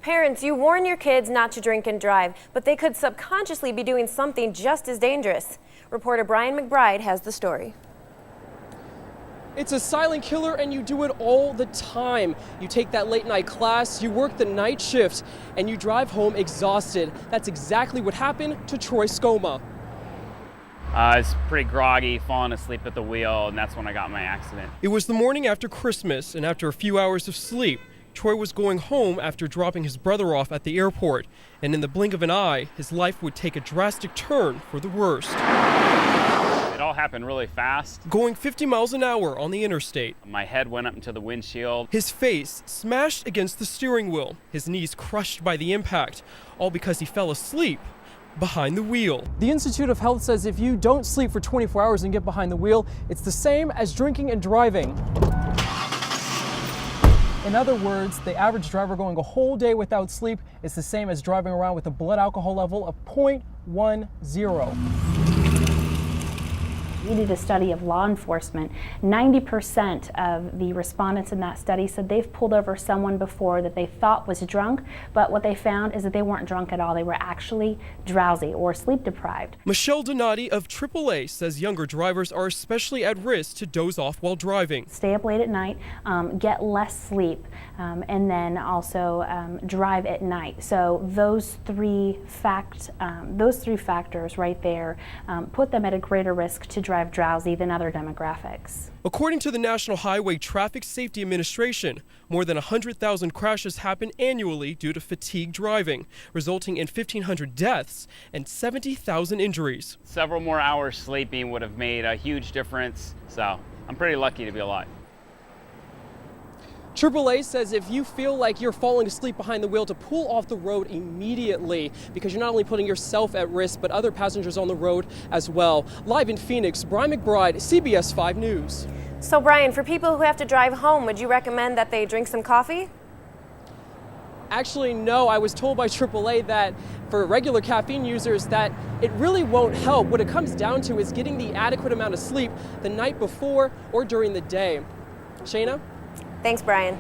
Parents, you warn your kids not to drink and drive, but they could subconsciously be doing something just as dangerous. Reporter Brian McBride has the story. It's a silent killer and you do it all the time. You take that late night class, you work the night shift, and you drive home exhausted. That's exactly what happened to Troy Scoma. I was pretty groggy, falling asleep at the wheel, and that's when I got my accident. It was the morning after Christmas, and after a few hours of sleep, Troy was going home after dropping his brother off at the airport. And in the blink of an eye, his life would take a drastic turn for the worst. It all happened really fast. Going 50 miles an hour on the interstate. My head went up into the windshield. His face smashed against the steering wheel, his knees crushed by the impact, all because he fell asleep behind the wheel. The Institute of Health says if you don't sleep for 24 hours and get behind the wheel, it's the same as drinking and driving. In other words, the average driver going a whole day without sleep is the same as driving around with a blood alcohol level of 0.10. We did a study of law enforcement. 90% of the respondents in that study said they've pulled over someone before that they thought was drunk, but what they found is that they weren't drunk at all. They were actually drowsy or sleep deprived. Michelle Donati of AAA says younger drivers are especially at risk to doze off while driving. Stay up late at night, get less sleep, and then also drive at night. So those three factors right there put them at a greater risk to drive drowsy than other demographics. According to the National Highway Traffic Safety Administration, more than 100,000 crashes happen annually due to fatigue driving, resulting in 1,500 deaths and 70,000 injuries. Several more hours sleeping would have made a huge difference, so I'm pretty lucky to be alive. AAA says if you feel like you're falling asleep behind the wheel, to pull off the road immediately, because you're not only putting yourself at risk, but other passengers on the road as well. Live in Phoenix, Brian McBride, CBS 5 News. So Brian, for people who have to drive home, would you recommend that they drink some coffee? Actually, no. I was told by AAA that for regular caffeine users that it really won't help. What it comes down to is getting the adequate amount of sleep the night before or during the day. Shayna? Thanks, Brian.